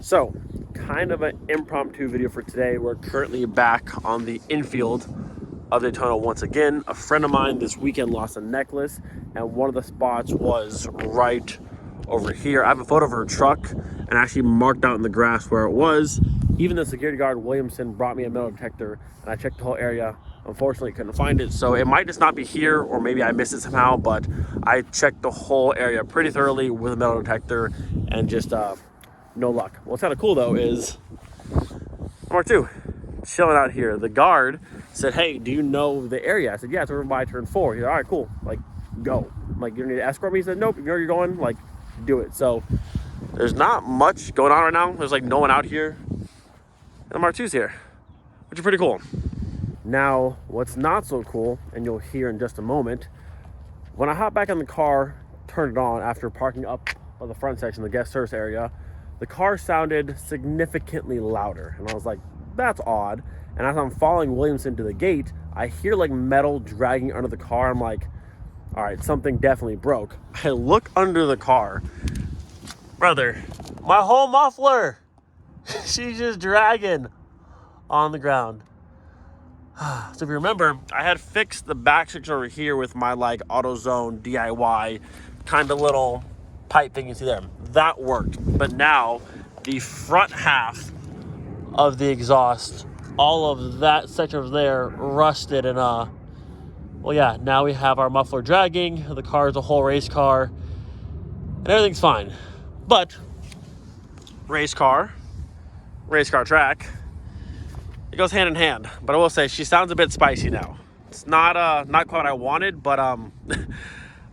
So, kind of an impromptu video for today. We're currently back on the infield of Daytona once again. A friend of mine this weekend lost a necklace, and one of the spots was right over here. I have a photo of her truck and actually marked out in the grass where it was. Even the security guard, Williamson, brought me a metal detector, and I checked the whole area. Unfortunately, couldn't find it, so it might just not be here, or maybe I missed it somehow, but I checked the whole area pretty thoroughly with a metal detector, and just no luck. What's kind of cool though is Mark 2 chilling out here. The guard said, "Hey, do you know the area?" I said, "Yeah, it's over by turn 4." He's like, "All right, cool. Like, go." I'm like, "You don't need to escort me?" He said, "Nope. You know where you're going. Like, do it." So there's not much going on right now. There's like no one out here, and Mark 2's here, which is pretty cool. Now, what's not so cool, and you'll hear in just a moment, when I hop back in the car, turned it on after parking up on the front section, the guest service area, the car sounded significantly louder. And I was like, that's odd. And as I'm following Williamson to the gate, I hear like metal dragging under the car. I'm like, all right, something definitely broke. I look under the car. Brother, my whole muffler, she's just dragging on the ground. So if you remember, I had fixed the back section over here with my like AutoZone DIY kind of little pipe thing you see there. That worked. But now the front half of the exhaust, all of that section over there rusted, and well, yeah, now we have our muffler dragging. The car is a whole race car and everything's fine. But race car track, it goes hand in hand. But I will say she sounds a bit spicy now. It's not quite what I wanted, but I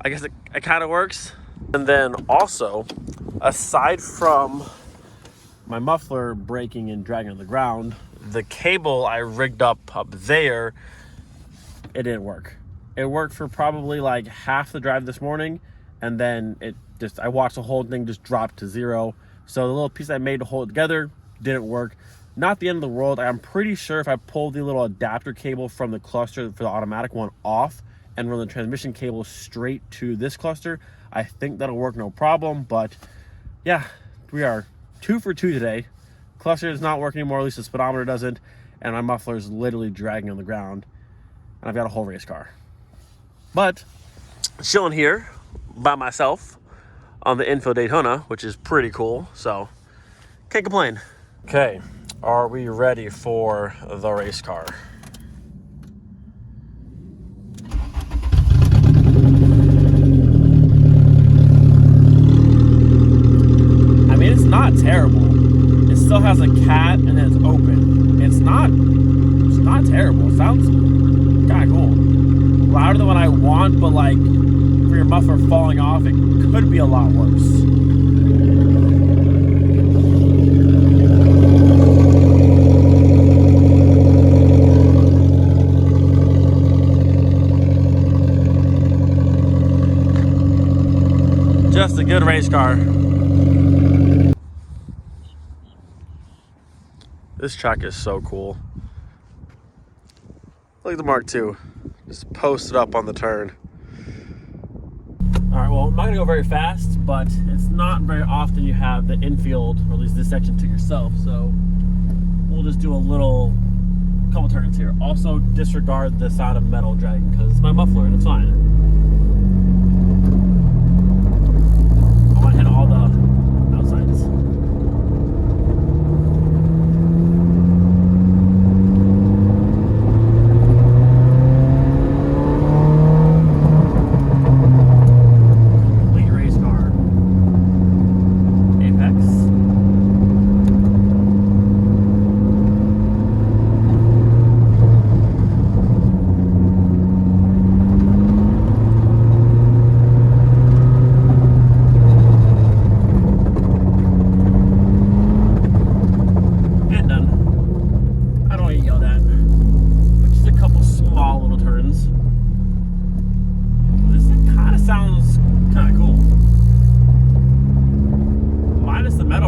guess it kind of works. And then also, aside from my muffler breaking and dragging on the ground, the cable I rigged up there, it didn't work. It worked for probably like half the drive this morning, and then I watched the whole thing just drop to zero. So the little piece I made to hold it together didn't work. Not the end of the world. I'm pretty sure if I pull the little adapter cable from the cluster for the automatic one off and run the transmission cable straight to this cluster, I think that'll work no problem. But yeah, we are 2 for 2 today. Cluster does not work anymore, at least the speedometer doesn't, and my muffler is literally dragging on the ground, and I've got a whole race car. But chilling here by myself on the Infield Daytona, which is pretty cool, so can't complain. Okay, are we ready for the race car? Not terrible. It still has a cat and then it's open. It's not terrible. It sounds kind of cool. Louder than what I want, but like for your muffler falling off, it could be a lot worse. Just a good race car. This track is so cool. Look at the Mark II. Just posted up on the turn. All right, well, I'm not gonna go very fast, but it's not very often you have the infield, or at least this section, to yourself. So we'll just do a couple turns here. Also disregard the sound of metal dragging because it's my muffler and it's fine. I wanna hit all the outsides.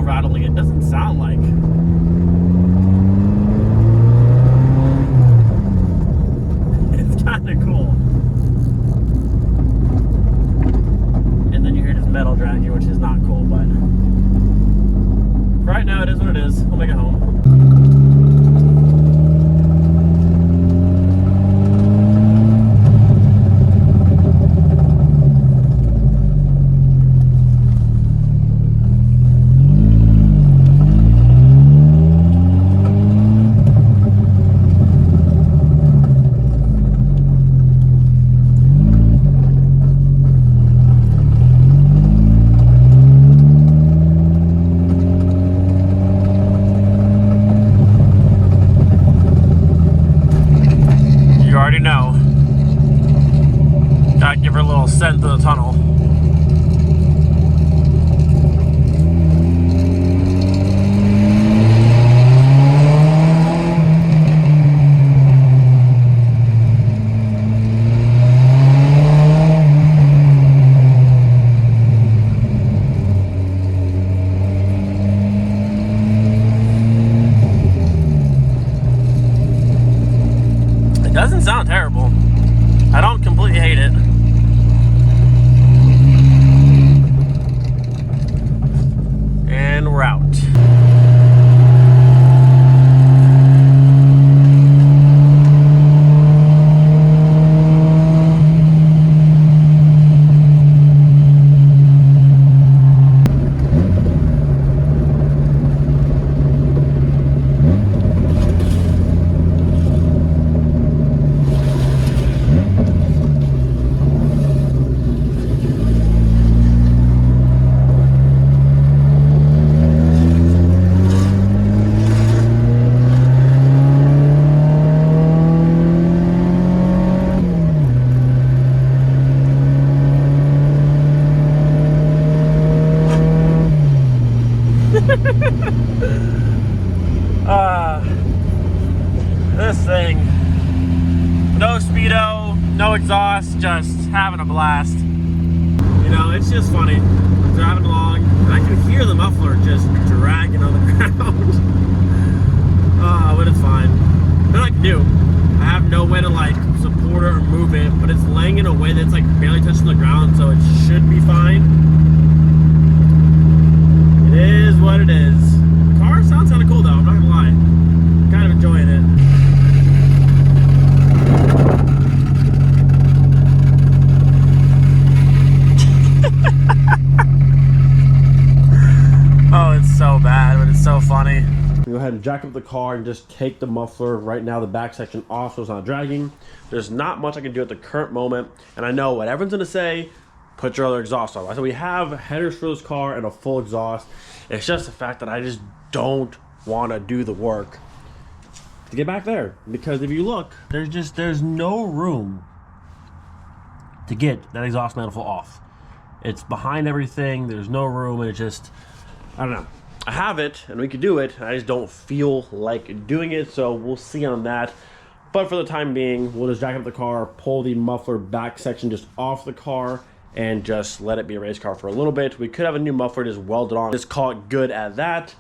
Rattling, it doesn't sound like. It's kind of cool. And then you hear this metal dragging, which is not cool, but right now it is what it is. We'll make it home. Know. Gotta give her a little scent to the tunnel. It doesn't sound terrible. I don't completely hate it. And we're out. This thing, no speedo, no exhaust, just having a blast. You know, it's just funny. I'm driving along and I can hear the muffler just dragging on the ground. But it's fine. They're like new. I have no way to like support it or move it, but it's laying in a way that's like barely touching the ground, so it should be fine. It is what it is. The car sounds kind of cool though, I'm not gonna lie. I'm kind of enjoying it. Oh, it's so bad, but it's so funny. Go ahead and jack up the car and just take the muffler right now, the back section off so it's not dragging. There's not much I can do at the current moment, and I know what everyone's gonna say, put your other exhaust on. So we have headers for this car and a full exhaust. It's just the fact that I just don't want to do the work to get back there, because if you look, there's no room to get that exhaust manifold off. It's behind everything, there's no room, and it just, I don't know. I have it and we could do it, I just don't feel like doing it, so we'll see on that. But for the time being, we'll just jack up the car, pull the muffler back section just off the car, and just let it be a race car for a little bit. We could have a new muffler just welded on, just call it good at that.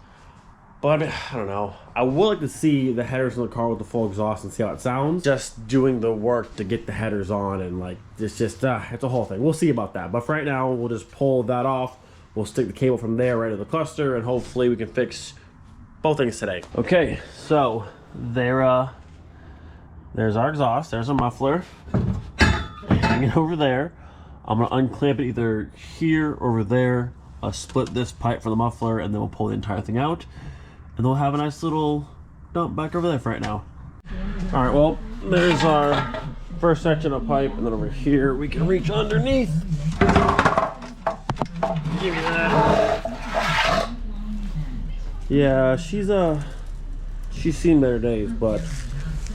But I don't know, I would like to see the headers in the car with the full exhaust and see how it sounds. Just doing the work to get the headers on, and like it's just it's a whole thing. We'll see about that, but for right now we'll just pull that off. We'll stick the cable from there right to the cluster, and hopefully we can fix both things today. Okay, so there's our exhaust. There's a muffler hanging over there. I'm gonna unclamp it either here or over there. I'll split this pipe for the muffler, and then we'll pull the entire thing out, and we'll have a nice little dump back over there for right now. All right, well, there's our first section of pipe, and then over here we can reach underneath. Give me that. Yeah, she's seen better days, but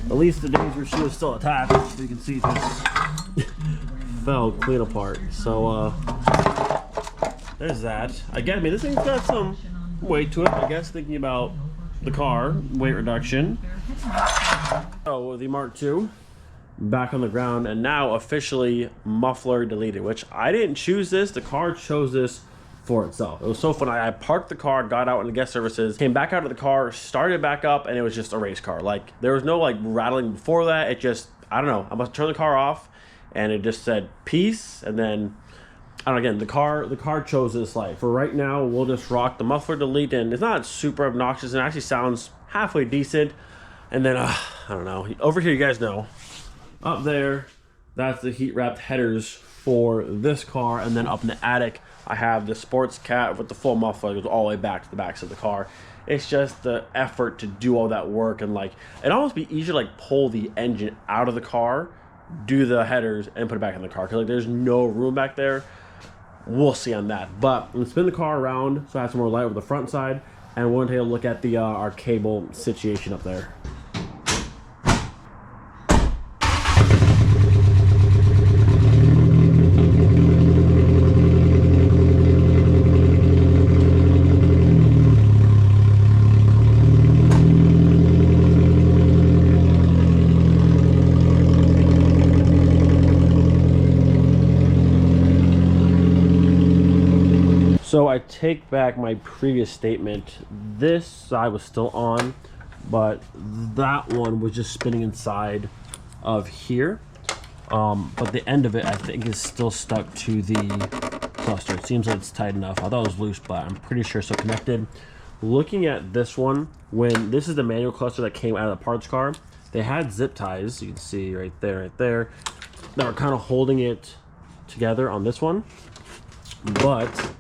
at least the days where she was still attached, you can see this fell clean apart. So there's that. Again, I mean, this thing's got some weight to it, I guess, thinking about the car weight reduction. So the Mark II back on the ground, and now officially muffler deleted, which I didn't choose this. The car chose this for itself. It was so fun. I parked the car, got out in the guest services, came back out of the car, started back up, and it was just a race car. Like, there was no like rattling before that. It just, I don't know, I must turn the car off and it just said peace, and then And again, the car chose this life. For right now, we'll just rock the muffler delete, and it's not super obnoxious, and it actually sounds halfway decent. And then, I don't know, over here you guys know, up there, that's the heat wrapped headers for this car, and then up in the attic, I have the sports cat with the full muffler that goes all the way back to the backs of the car. It's just the effort to do all that work, and like, it'd almost be easier to like pull the engine out of the car, do the headers, and put it back in the car, because like there's no room back there. We'll see on that. But I'm gonna spin the car around so I have some more light over the front side, and we're gonna take a look at the our cable situation up there. So I take back my previous statement. This side was still on, but that one was just spinning inside of here. But the end of it, I think, is still stuck to the cluster. It seems like it's tight enough. I thought it was loose, but I'm pretty sure it's still connected. Looking at this one, when this is the manual cluster that came out of the parts car, they had zip ties. You can see right there, that were kind of holding it together on this one. But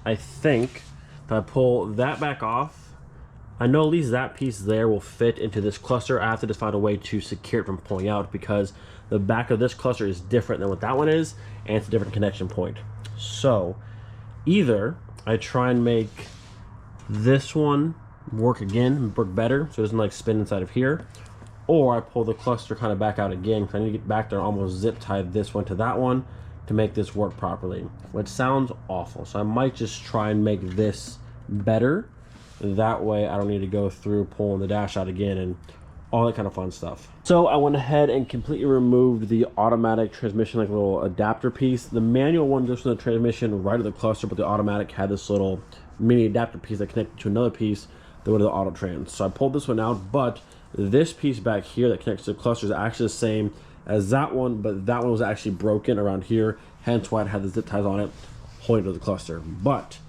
I think if I pull that back off, I know at least that piece there will fit into this cluster. I have to just find a way to secure it from pulling out, because the back of this cluster is different than what that one is, and it's a different connection point. So either I try and make this one work again, work better, so it doesn't like spin inside of here, or I pull the cluster kind of back out again, because I need to get back there and almost zip tie this one to that one to make this work properly, which sounds awful. So I might just try and make this better. That way I don't need to go through pulling the dash out again and all that kind of fun stuff. So I went ahead and completely removed the automatic transmission, like little adapter piece. The manual one goes from the transmission right at the cluster, but the automatic had this little mini adapter piece that connected to another piece that went to the auto trans. So I pulled this one out, but this piece back here that connects to the cluster is actually the same as that one, but that one was actually broken around here, hence why it had the zip ties on it holding to the cluster. But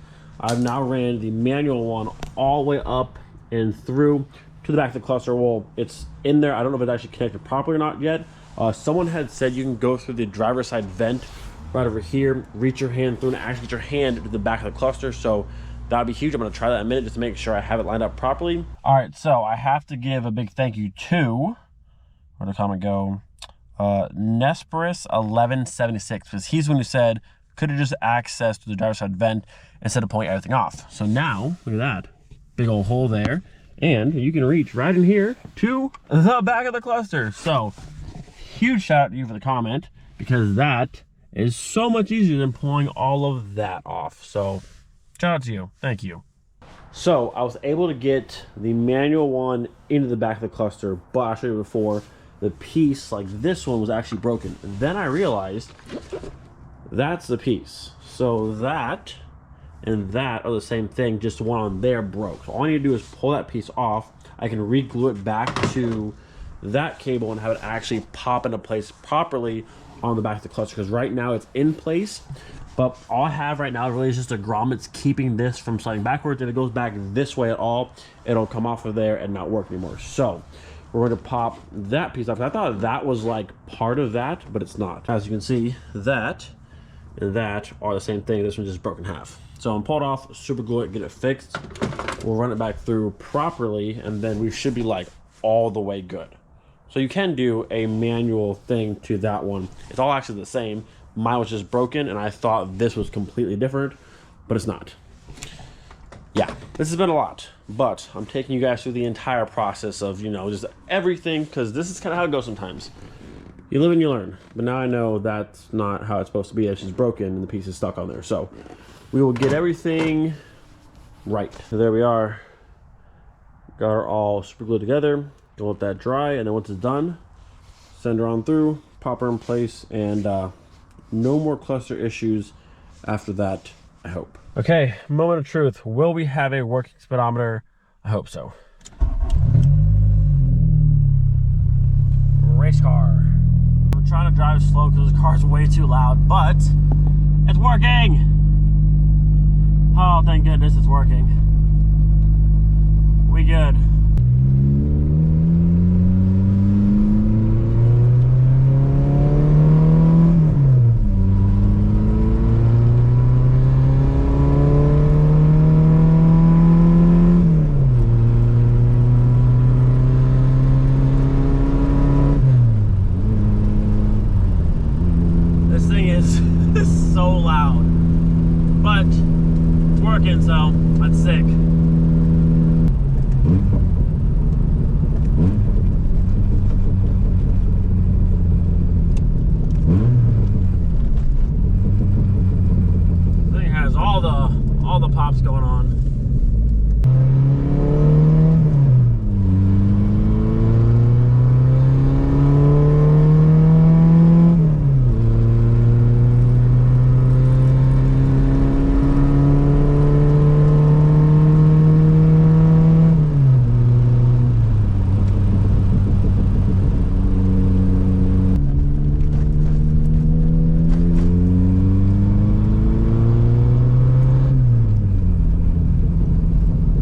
I've now ran the manual one all the way up and through to the back of the cluster. Well, it's in there. I don't know if it's actually connected properly or not yet. Someone had said you can go through the driver's side vent right over here, reach your hand through, and actually get your hand to the back of the cluster. So that'd be huge. I'm gonna try that in a minute just to make sure I have it lined up properly. All right, so I have to give a big thank you to, where'd the comment go? Nesperus 1176, because he's the one who said could have just accessed to the driver's side vent instead of pulling everything off. So now look at that big old hole there, and you can reach right in here to the back of the cluster. So huge shout out to you for the comment, because that is so much easier than pulling all of that off. So shout out to you, thank you. So I was able to get the manual one into the back of the cluster, but I'll show you before, the piece like this one was actually broken. And then I realized that's the piece. So that and that are the same thing, just the one on there broke. So all I need to do is pull that piece off. I can re-glue it back to that cable and have it actually pop into place properly on the back of the cluster, because right now it's in place, but all I have right now really is just a grommet's keeping this from sliding backwards. If it goes back this way at all, it'll come off of there and not work anymore. So we're going to pop that piece off. I thought that was like part of that, but it's not. As you can see, that and that are the same thing. This one just broke in half. So I'm pulled off, super glue it, get it fixed. We'll run it back through properly, and then we should be like all the way good. So you can do a manual thing to that one. It's all actually the same. Mine was just broken, and I thought this was completely different, but it's not. Yeah, this has been a lot, but I'm taking you guys through the entire process of, you know, just everything, because this is kind of how it goes sometimes. You live and you learn, but now I know that's not how it's supposed to be. It's just broken and the piece is stuck on there. So we will get everything right. So there we are. Got her all super glued together. Don't let that dry, and then once it's done, send her on through, pop her in place, and no more cluster issues after that, I hope. Okay, moment of truth. Will we have a working speedometer? I hope so. Race car. I'm trying to drive slow because the car's way too loud, but It's working! Oh, thank goodness it's working. We good. This thing is so loud, but it's working, so that's sick. This thing has all the pops going on.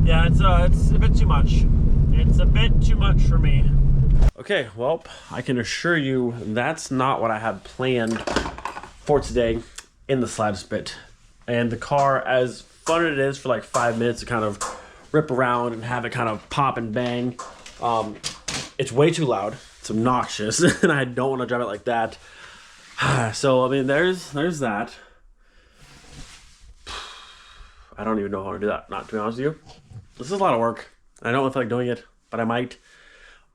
Yeah, it's a bit too much. It's a bit too much for me. Okay, well, I can assure you that's not what I had planned for today in the slightest bit. And the car, as fun as it is for like 5 minutes to kind of rip around and have it kind of pop and bang, it's way too loud. It's obnoxious, and I don't want to drive it like that. So, I mean, there's that. I don't even know how to do that, not to be honest with you. This is a lot of work. I don't feel like doing it, but I might.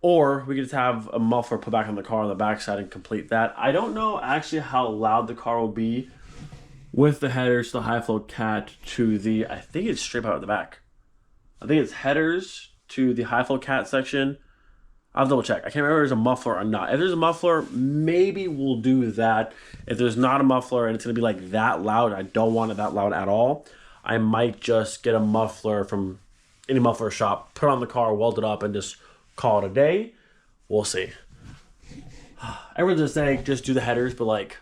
Or we could just have a muffler put back on the car on the backside and complete that. I don't know actually how loud the car will be with the headers, the high flow cat to the, I think it's straight out of the back. I think it's headers to the high flow cat section. I'll double check. I can't remember if there's a muffler or not. If there's a muffler, maybe we'll do that. If there's not a muffler and it's going to be like that loud, I don't want it that loud at all, I might just get a muffler from any muffler shop, put it on the car, weld it up, and just call it a day. We'll see. Everyone's just saying just do the headers, but like,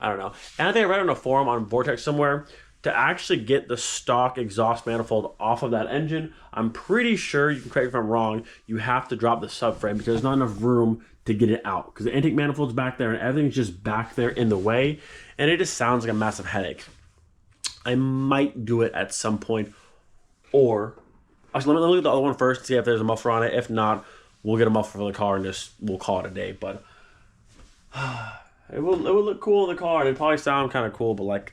I don't know. And I think I read on a forum on Vortex somewhere, to actually get the stock exhaust manifold off of that engine, I'm pretty sure, you can correct me if I'm wrong, you have to drop the subframe because there's not enough room to get it out. Because the intake manifold's back there and everything's just back there in the way. And it just sounds like a massive headache. I might do it at some point. Or, actually, let me look at the other one first and see if there's a muffler on it. If not, we'll get a muffler for the car and just, we'll call it a day. But it would look cool in the car and it'd probably sound kind of cool, but like,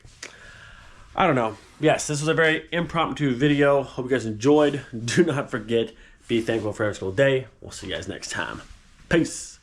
I don't know. Yes, this was a very impromptu video. Hope you guys enjoyed. Do not forget, be thankful for every single day. We'll see you guys next time. Peace.